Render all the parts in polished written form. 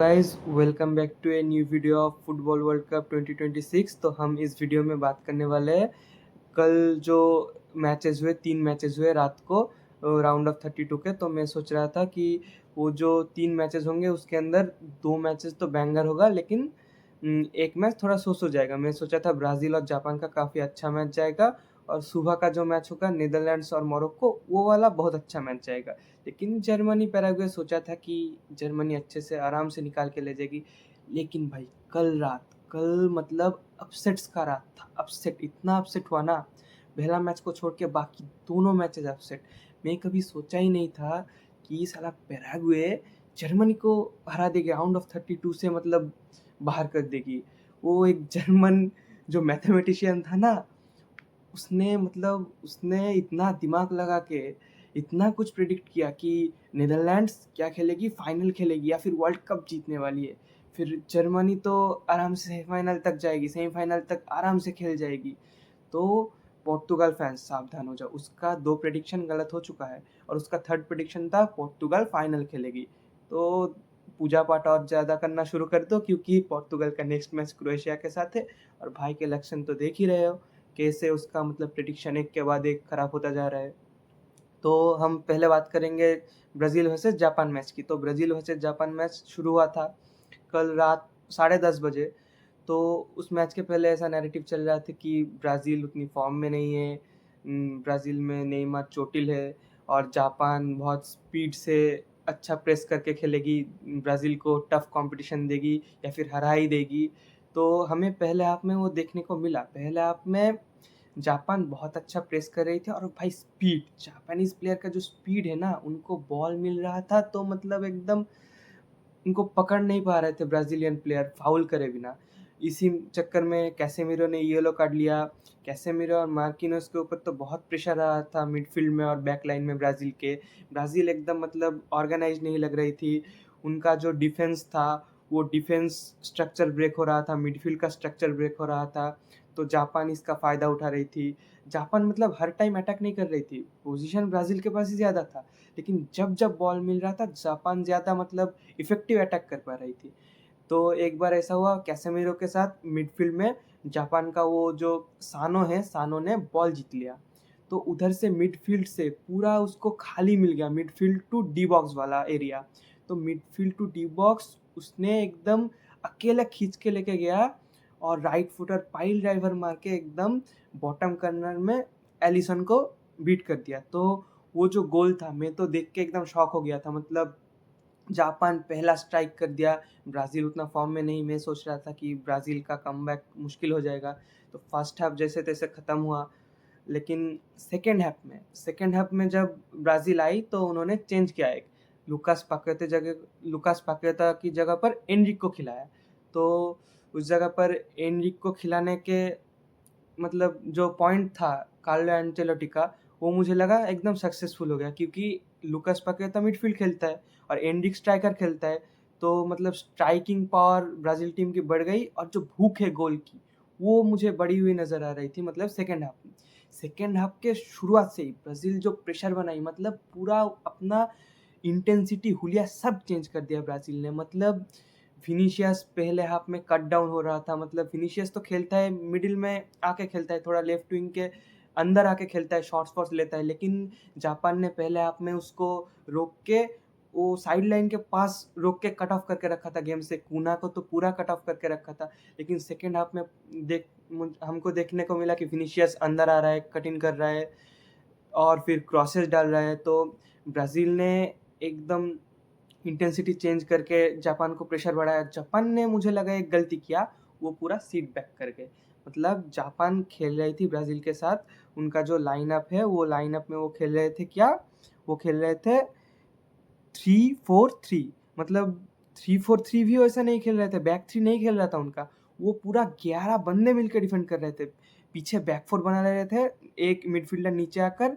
Guys welcome back to a new video of football world cup 2026। तो हम इस video में बात करने वाले हैं कल जो मैचेस हुए, 3 मैचेस हुए रात को राउंड ऑफ 32 के। तो मैं सोच रहा था कि वो जो 3 मैचेस होंगे उसके अंदर 2 मैचेस तो बैंगर होगा, लेकिन एक मैच थोड़ा सो जाएगा। मैं सोचा था ब्राज़ील और जापान का काफ़ी अच्छा मैच जाएगा, और सुबह का जो मैच होगा नीदरलैंड्स और मोरक्को, वो वाला बहुत अच्छा मैच जाएगा। लेकिन जर्मनी पैराग्वे सोचा था कि जर्मनी अच्छे से आराम से निकाल के ले जाएगी। लेकिन भाई कल मतलब अपसेट्स का रात था। अपसेट, इतना अपसेट हुआ ना, पहला मैच को छोड़ के बाकी दोनों मैचेस अपसेट। मैं कभी सोचा ही नहीं था कि साला पैराग्वे जर्मनी को हरा देगी, राउंड ऑफ 32 से मतलब बाहर कर देगी। वो एक जर्मन जो मैथमेटिशियन था ना, उसने इतना दिमाग लगा के इतना कुछ प्रिडिक्ट किया कि नीदरलैंड्स क्या खेलेगी, फाइनल खेलेगी या फिर वर्ल्ड कप जीतने वाली है। फिर जर्मनी तो आराम से सेमीफाइनल तक जाएगी, सेमीफाइनल तक आराम से खेल जाएगी। तो पोर्तुगल फैंस सावधान हो जाओ, उसका 2 प्रेडिक्शन गलत हो चुका है, और उसका थर्ड प्रेडिक्शन था पोर्तुगल फाइनल खेलेगी। तो पूजा पाठ और ज़्यादा करना शुरू कर दो, क्योंकि पोर्तुगल का नेक्स्ट मैच क्रोएशिया के साथ है। और भाई के लक्षण तो देख ही रहे हो कैसे उसका मतलब प्रेडिक्शन एक के बाद एक खराब होता जा रहा है। तो हम पहले बात करेंगे ब्राज़ील वर्सेस जापान मैच की। तो ब्राज़ील वर्सेस जापान मैच शुरू हुआ था कल रात 10:30 बजे। तो उस मैच के पहले ऐसा नैरेटिव चल रहा था कि ब्राज़ील उतनी फॉर्म में नहीं है, ब्राज़ील में नेइमार चोटिल है, और जापान बहुत स्पीड से अच्छा प्रेस करके खेलेगी, ब्राज़ील को टफ कंपटीशन देगी या फिर हरा ही देगी। तो हमें पहले हाफ में वो देखने को मिला। पहले हाफ में जापान बहुत अच्छा प्रेस कर रही थी, और भाई स्पीड, जापानीज़ प्लेयर का जो स्पीड है ना, उनको बॉल मिल रहा था तो मतलब एकदम उनको पकड़ नहीं पा रहे थे ब्राज़ीलियन प्लेयर फाउल करे बिना। इसी चक्कर में कैसेमीरो ने येलो कार्ड लिया। कैसेमीरो और मार्किनोस के ऊपर तो बहुत प्रेशर आ रहा था मिडफ़ील्ड में और बैक लाइन में ब्राज़ील के। ब्राज़ील एकदम मतलब ऑर्गेनाइज़ नहीं लग रही थी। उनका जो डिफेंस था, वो डिफेंस स्ट्रक्चर ब्रेक हो रहा था, मिडफ़ील्ड का स्ट्रक्चर ब्रेक हो रहा था। तो जापान इसका फ़ायदा उठा रही थी। जापान मतलब हर टाइम अटैक नहीं कर रही थी, पोज़ीशन ब्राज़ील के पास ही ज़्यादा था। लेकिन जब बॉल मिल रहा था, जापान ज़्यादा मतलब इफ़ेक्टिव अटैक कर पा रही थी। तो एक बार ऐसा हुआ कैसेमीरो के साथ मिडफ़ील्ड में जापान का वो जो सानो है, सानो ने बॉल जीत लिया। तो उधर से मिडफ़ील्ड से पूरा उसको खाली मिल गया, मिडफ़ील्ड टू डी बॉक्स वाला एरिया। तो मिडफ़ील्ड टू डी बॉक्स उसने एकदम अकेला खींच के लेके गया, और राइट फुटर पाइल ड्राइवर मार के एकदम बॉटम कॉर्नर में एलिसन को बीट कर दिया। तो वो जो गोल था, मैं तो देख के एकदम शॉक हो गया था। मतलब जापान पहला स्ट्राइक कर दिया, ब्राज़ील उतना फॉर्म में नहीं। मैं सोच रहा था कि ब्राज़ील का कमबैक मुश्किल हो जाएगा। तो फर्स्ट हाफ जैसे-तैसे ख़त्म हुआ। लेकिन सेकंड हाफ में जब ब्राज़ील आई तो उन्होंने चेंज किया एक, लुकास पाकेता की जगह पर एनरिक को खिलाया। तो उस जगह पर एनरिक को खिलाने के मतलब जो पॉइंट था कार्लो एंcelotti का, वो मुझे लगा एकदम सक्सेसफुल हो गया, क्योंकि लुकास पाकेता मिडफ़ील्ड खेलता है और एनरिक स्ट्राइकर खेलता है। तो मतलब स्ट्राइकिंग पावर ब्राज़ील टीम की बढ़ गई, और जो भूख है गोल की, वो मुझे बढ़ी हुई नज़र आ रही थी मतलब सेकंड हाफ में। सेकंड हाफ के शुरुआत से ही ब्राज़ील जो प्रेशर बनाई, मतलब पूरा अपना इंटेंसिटी, हुलिया सब चेंज कर दिया ब्राज़ील ने। मतलब विनीसियस पहले हाफ में कट डाउन हो रहा था। मतलब विनीसियस तो खेलता है मिडिल में आके खेलता है, थोड़ा लेफ्ट विंग के अंदर आके खेलता है, शॉट्स लेता है। लेकिन जापान ने पहले हाफ में उसको रोक के, वो साइड लाइन के पास रोक के कट ऑफ करके रखा था गेम से। कूना को तो पूरा कट ऑफ करके रखा था। लेकिन सेकंड हाफ में हमको देखने को मिला कि विनीसियस अंदर आ रहा है, कट इन कर रहा है, और फिर क्रॉसेस डाल रहा है। तो ब्राज़ील ने एकदम इंटेंसिटी चेंज करके जापान को प्रेशर बढ़ाया। जापान ने मुझे लगा एक गलती किया, वो पूरा सीट बैक कर गए। मतलब जापान खेल रही थी ब्राज़ील के साथ, उनका जो लाइनअप है, वो लाइनअप में वो खेल रहे थे क्या? वो खेल रहे थे 3-4-3। मतलब 3-4-3 भी वैसा नहीं खेल रहे थे, बैक 3 नहीं खेल रहा था उनका। वो पूरा 11 बंदे मिलकर डिफेंड कर रहे थे। पीछे बैक 4 बना रहे थे, एक मिडफील्डर नीचे आकर,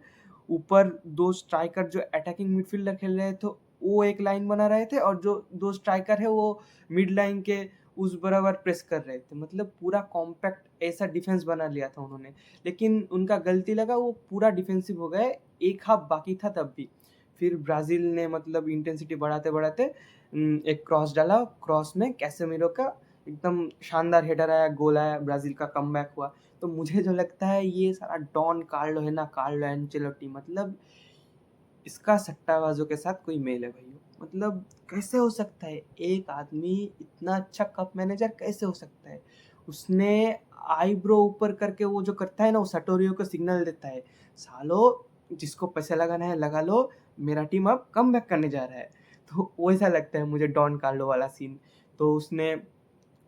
ऊपर 2 स्ट्राइकर जो अटैकिंग मिडफील्डर खेल रहे थे, वो एक लाइन बना रहे थे, और जो 2 स्ट्राइकर है वो मिड लाइन के उस बराबर प्रेस कर रहे थे। मतलब पूरा कॉम्पैक्ट ऐसा डिफेंस बना लिया था उन्होंने। लेकिन उनका गलती लगा, वो पूरा डिफेंसिव हो गए, एक हाफ बाकी था तब भी। फिर ब्राज़ील ने मतलब इंटेंसिटी बढ़ाते-बढ़ाते एक क्रॉस डाला, क्रॉस में कैसेमीरो का एकदम शानदार हेडर आया, गोल आया, ब्राज़ील का कमबैक हुआ। तो मुझे जो लगता है ये सारा डॉन कार्लो है ना, कार्लो एंचेलोटी, मतलब इसका सट्टाबाज़ों के साथ कोई मेल है भैया। मतलब कैसे हो सकता है? एक आदमी इतना अच्छा कप मैनेजर कैसे हो सकता है? उसने आईब्रो ऊपर करके वो जो करता है ना, वो सटोरियो को सिग्नल देता है, सालो जिसको पैसे लगाना है लगा लो, मेरा टीम अब कमबैक करने जा रहा है। तो वैसा लगता है मुझे डॉन कार्लो वाला सीन। तो उसने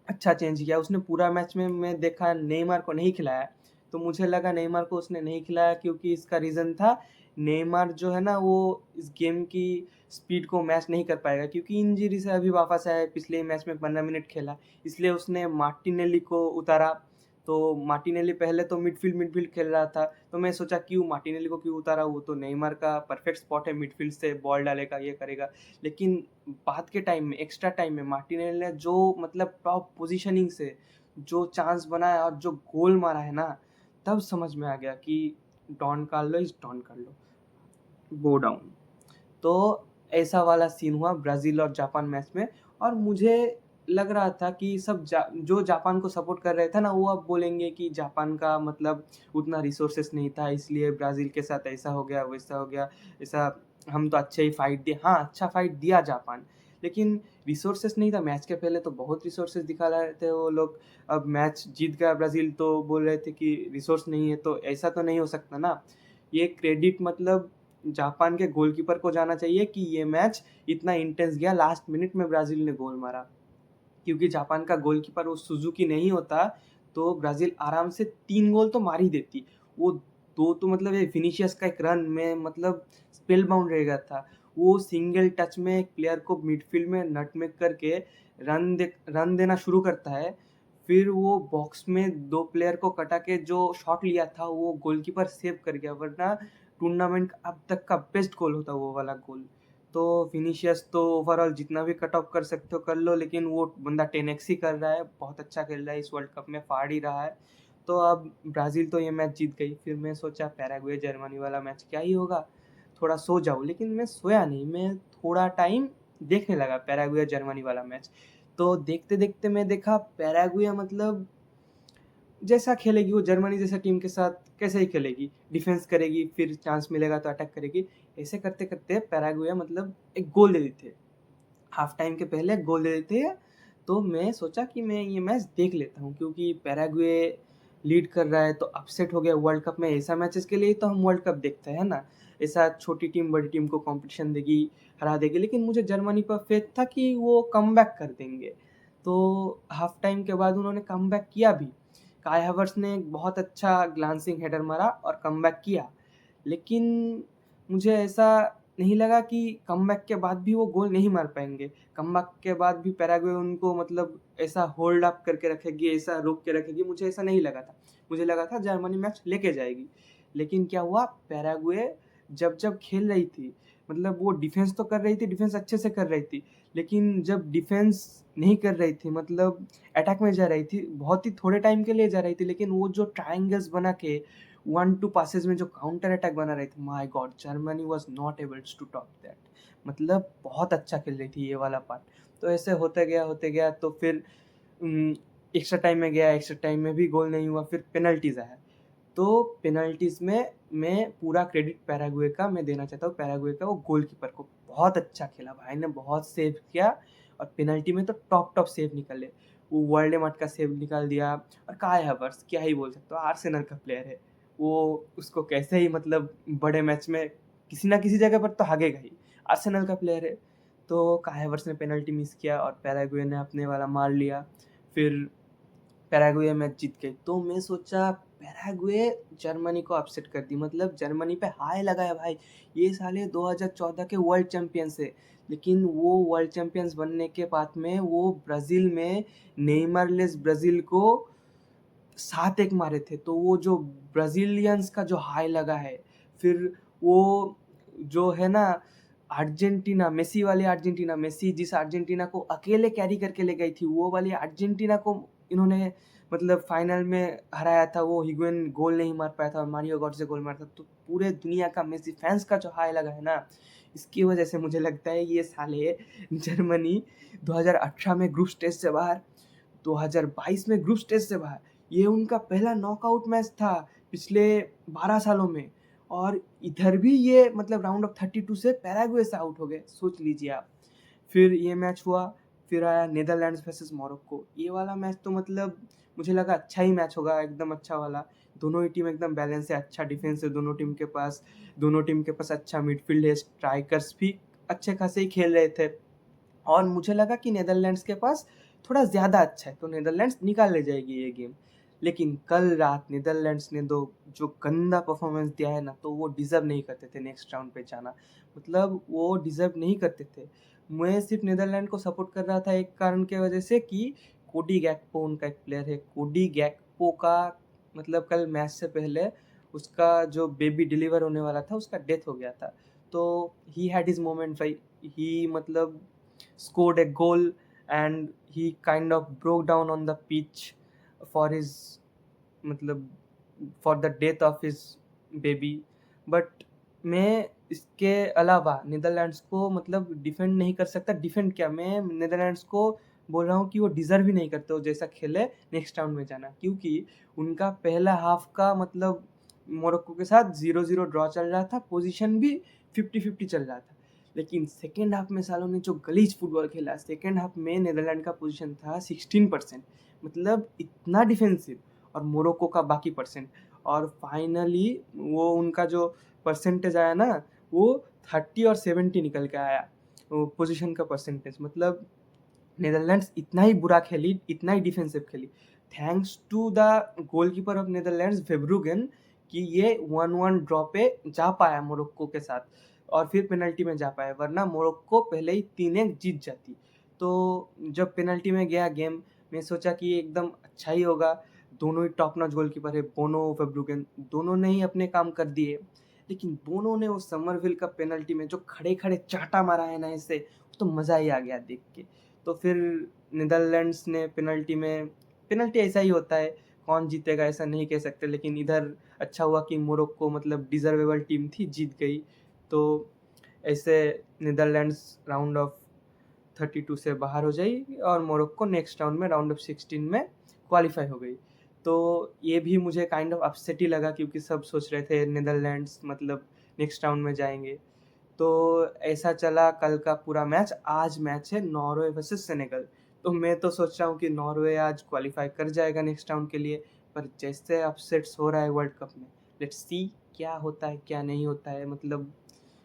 अच्छा चेंज किया। उसने पूरा मैच में मैं देखा नेइमार को नहीं खिलाया, तो मुझे लगा नेइमार को उसने नहीं खिलाया क्योंकि इसका रीज़न था, नेइमार जो है ना वो इस गेम की स्पीड को मैच नहीं कर पाएगा क्योंकि इंजरी से अभी वापस आया है, पिछले मैच में 15 मिनट खेला, इसलिए उसने मार्टिनेली को उतारा। तो मार्टिनेली पहले तो मिडफ़ील्ड खेल रहा था, तो मैं सोचा क्यों मार्टिनेली को क्यों उतारा, वो तो नेइमार का परफेक्ट स्पॉट है, मिडफ़ील्ड से बॉल डालेगा, ये करेगा। लेकिन बाद के टाइम में, एक्स्ट्रा टाइम में मार्टिनेली ने जो मतलब टॉप पोजीशनिंग से जो चांस बनाया और जो गोल मारा है ना, तब समझ में आ गया कि Don Carlo is Don Carlo, go down. तो ऐसा वाला सीन हुआ ब्राज़ील और जापान मैच में। और मुझे लग रहा था कि सब जो जापान को सपोर्ट कर रहे थे ना, वो अब बोलेंगे कि जापान का मतलब उतना रिसोर्सेस नहीं था, इसलिए ब्राज़ील के साथ ऐसा हो गया, वैसा हो गया, ऐसा हम तो अच्छे ही फाइट दिए। हाँ, अच्छा फाइट दिया जापान, लेकिन रिसोर्सेस नहीं था। मैच के पहले तो बहुत रिसोर्सेस दिखा रहे थे वो लोग, अब मैच जीत गया ब्राज़ील तो बोल रहे थे कि रिसोर्स नहीं है, तो ऐसा तो नहीं हो सकता ना। ये क्रेडिट मतलब जापान के गोलकीपर को जाना चाहिए कि ये मैच इतना इंटेंस गया, लास्ट मिनट में ब्राज़ील ने गोल मारा। क्योंकि जापान का गोलकीपर वो सुजुकी नहीं होता, तो ब्राज़ील आराम से 3 गोल तो मार ही देती। वो 2 तो मतलब ये विनीसियस का एक रन में मतलब स्पेल बाउंड रह गया था। वो सिंगल टच में एक प्लेयर को मिडफ़ील्ड में नटमेग करके रन देना शुरू करता है। फिर वो बॉक्स में 2 प्लेयर को कटा के जो शॉट लिया था, वो गोलकीपर सेव कर गया, वरना टूर्नामेंट का अब तक का बेस्ट गोल होता वो वाला गोल। तो विनीसियस तो ओवरऑल जितना भी कट ऑफ कर सकते हो कर लो, लेकिन वो बंदा 10x ही कर रहा है, बहुत अच्छा खेल रहा है, इस वर्ल्ड कप में फाड़ ही रहा है। तो अब ब्राज़ील तो ये मैच जीत गई, फिर मैं सोचा पैराग्वे जर्मनी वाला मैच क्या ही होगा, थोड़ा सो जाऊँ, लेकिन मैं सोया नहीं, मैं थोड़ा टाइम देखने लगा पैराग्वे जर्मनी वाला मैच। तो देखते-देखते मैं देखा पैराग्वे मतलब जैसा खेलेगी वो जर्मनी जैसा टीम के साथ कैसे ही खेलेगी, डिफेंस करेगी, फिर चांस मिलेगा तो अटैक करेगी। ऐसे करते-करते पैराग्वे मतलब एक गोल दे देते, हाफ टाइम के पहले गोल दे देते हैं। तो मैं सोचा कि मैं ये मैच देख लेता हूँ क्योंकि पैराग्वे लीड कर रहा है, तो अपसेट हो गया वर्ल्ड कप में, ऐसा मैचेस के लिए तो हम वर्ल्ड कप देखते हैं ना, ऐसा छोटी टीम बड़ी टीम को कंपटीशन देगी, हरा देगी। लेकिन मुझे जर्मनी पर फेथ था कि वो कमबैक कर देंगे। तो हाफ टाइम के बाद उन्होंने कमबैक किया भी, काई हावर्ट्स ने एक बहुत अच्छा ग्लांसिंग हेडर मारा और कमबैक किया। लेकिन मुझे ऐसा नहीं लगा कि कमबैक के बाद भी वो गोल नहीं मार पाएँगे। कमबैक के बाद भी पैराग्वे उनको मतलब ऐसा होल्ड अप करके रखेगी, ऐसा रोक के रखेगी, मुझे ऐसा नहीं लगा था। मुझे लगा था जर्मनी मैच लेके जाएगी। लेकिन क्या हुआ, पैराग्वे जब खेल रही थी, मतलब वो डिफेंस तो कर रही थी, डिफेंस अच्छे से कर रही थी। लेकिन जब डिफेंस नहीं कर रही थी, मतलब अटैक में जा रही थी, बहुत ही थोड़े टाइम के लिए जा रही थी, लेकिन वो जो ट्रायंगल्स बना के 1-2 पासेस में जो काउंटर अटैक बना रही थी, my god! Germany was not able to top that. मतलब बहुत अच्छा खेल रही थी ये वाला पार्ट। तो ऐसे होते गया तो फिर एक्स्ट्रा टाइम में गया, एक्स्ट्रा टाइम में भी गोल नहीं हुआ, फिर पेनल्टीज़ आया। तो पेनल्टीज़ में मैं पूरा क्रेडिट पैराग्वे का मैं देना चाहता हूँ, पैराग्वे का वो गोलकीपर को। बहुत अच्छा खेला भाई ने, बहुत सेव किया और पेनल्टी में तो टॉप सेव निकाले। वो वोल्डेमॉर्ट का सेव निकाल दिया और काई हावर्ट्ज़ क्या ही बोल सकते हो, आर्सेनल का प्लेयर है। वो उसको कैसे ही मतलब बड़े मैच में किसी ना किसी जगह पर तो भागेगा ही, आर्सेनल का प्लेयर है। तो काई हावर्ट्ज़ ने पेनल्टी मिस किया और पैराग्वे ने अपने वाला मार लिया। फिर पैराग्वे मैच जीत गई। तो मैं सोचा पैराग्वे जर्मनी को अपसेट कर दी, मतलब जर्मनी पे हाय लगाया भाई, ये साले 2014 के वर्ल्ड चैंपियंस है। लेकिन वो वर्ल्ड चैंपियंस बनने के बाद में वो ब्राज़ील में नेइमारलेस ब्राज़ील को 7-1 मारे थे। तो वो जो ब्राज़ीलियंस का जो हाय लगा है, फिर वो जो है ना अर्जेंटीना, मेसी वाली अर्जेंटीना, मेसी जिस अर्जेंटीना को अकेले कैरी करके ले गई थी, वो वाली अर्जेंटीना को इन्होंने मतलब फाइनल में हराया था। वो हिगुएन गोल नहीं मार पाया था और मारियो गोट्ज़े गोल मारा था। तो पूरे दुनिया का मेसी फैंस का जो हाय लगा है ना, इसकी वजह से मुझे लगता है ये साले जर्मनी 2018 में ग्रुप स्टेज से बाहर, 2022 में ग्रुप स्टेज से बाहर, ये उनका पहला नॉकआउट मैच था पिछले 12 सालों में, और इधर भी ये मतलब राउंड ऑफ 32 से पैराग्वे से आउट हो गए, सोच लीजिए आप। फिर ये मैच हुआ, फिर आया नीदरलैंड्स वर्सेस मोरक्को। ये वाला मैच तो मतलब मुझे लगा अच्छा ही मैच होगा, एकदम अच्छा वाला। दोनों ही टीम एकदम बैलेंस है, अच्छा डिफेंस है दोनों टीम के पास, दोनों टीम के पास अच्छा मिडफील्ड है, स्ट्राइकर्स भी अच्छे खासे ही खेल रहे थे, और मुझे लगा कि नीदरलैंड्स के पास थोड़ा ज़्यादा अच्छा है तो नीदरलैंड्स निकाल ले जाएगी ये गेम। लेकिन कल रात नीदरलैंड्स ने जो गंदा परफॉर्मेंस दिया है ना, तो वो डिज़र्व नहीं करते थे नेक्स्ट राउंड पे जाना, मतलब वो डिज़र्व नहीं करते थे। मैं सिर्फ नीदरलैंड को सपोर्ट कर रहा था एक कारण की वजह से कि कोडी गैक्पो उनका एक प्लेयर है। कोडी गैक्पो का मतलब कल मैच से पहले उसका जो बेबी डिलीवर होने वाला था उसका डेथ हो गया था, तो ही हैड हिज मोमेंट भाई। ही मतलब scored a goal and he kind of broke down on the pitch for his मतलब for the death of his baby। But मैं इसके अलावा नीदरलैंड्स को मतलब डिफेंड नहीं कर सकता। डिफेंड क्या, मैं नीदरलैंड्स को बोल रहा हूँ कि वो डिज़र्व ही नहीं करते वो जैसा खेले नेक्स्ट राउंड में जाना, क्योंकि उनका पहला हाफ का मतलब मोरक्को के साथ 0-0 ड्रॉ चल रहा था, पोजीशन भी 50-50 चल रहा था। लेकिन सेकेंड हाफ में सालों ने जो गलीज फुटबॉल खेला, सेकेंड हाफ में नीदरलैंड का पोजीशन था 16%, मतलब इतना डिफेंसिव, और मोरक्को का बाकी परसेंट, और फाइनली वो उनका जो परसेंटेज आया ना वो 30 और 70 निकल के आया, वो पोजीशन का परसेंटेज। मतलब नीदरलैंड्स इतना ही बुरा खेली, इतना ही डिफेंसिव खेली, thanks to the goalkeeper of Netherlands Verbruggen, कि ये 1-1 ड्रॉ पे जा पाया मोरक्को के साथ और फिर पेनल्टी में जा पाया, वरना मोरक्को पहले ही 3-1 जीत जाती। तो जब पेनल्टी में गया गेम, मैं सोचा कि एकदम अच्छा ही होगा, दोनों ही टॉप नॉच गोलकीपर है, बोनो वेब्रुगेन, दोनों ने ही अपने काम कर दिए। लेकिन बोनो ने वो समरविल का पेनल्टी में जो खड़े खड़े चाटा मारा है ना इसे, तो मज़ा ही आ गया देख के। तो फिर नीदरलैंड्स ने पेनल्टी ऐसा ही होता है, कौन जीतेगा ऐसा नहीं कह सकते, लेकिन इधर अच्छा हुआ कि मोरक्को मतलब डिजर्वेबल टीम थी, जीत गई। तो ऐसे नीदरलैंड्स राउंड ऑफ 32 से बाहर हो जाएगी और मोरक्को नेक्स्ट राउंड में राउंड ऑफ 16 में क्वालिफाई हो गई। तो ये भी मुझे काइंड ऑफ अपसेट ही लगा, क्योंकि सब सोच रहे थे नीदरलैंड्स मतलब नेक्स्ट राउंड में जाएंगे। तो ऐसा चला कल का पूरा मैच। आज मैच है नॉर्वे वर्सेस सेनेगल, तो मैं तो सोच रहा हूँ कि नॉर्वे आज क्वालिफाई कर जाएगा नेक्स्ट राउंड के लिए, पर जैसे अपसेट्स हो रहा है वर्ल्ड कप में, लेट्स सी क्या होता है क्या नहीं होता है। मतलब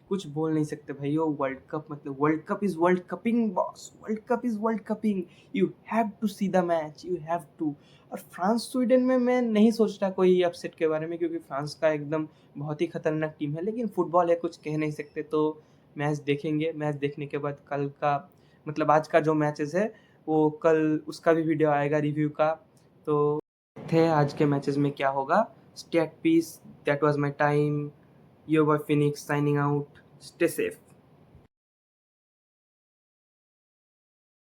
कुछ बोल नहीं सकते भाई, वो वर्ल्ड कप मतलब world cup is world cupping boss, world cup is world cupping, you have to see the match, you have to. और फ्रांस स्वीडन में मैं नहीं सोच रहा कोई अपसेट के बारे में, क्योंकि फ्रांस का एकदम बहुत ही खतरनाक टीम है, लेकिन फुटबॉल है कुछ कह नहीं सकते। तो मैच देखेंगे, मैच देखने के बाद कल का मतलब आज का जो मैचेस है वो कल उसका भी वीडियो आएगा रिव्यू का। तो थे आज के मैचेस में क्या होगा। Stay at peace, that was my time, your boy Phoenix signing out, stay safe.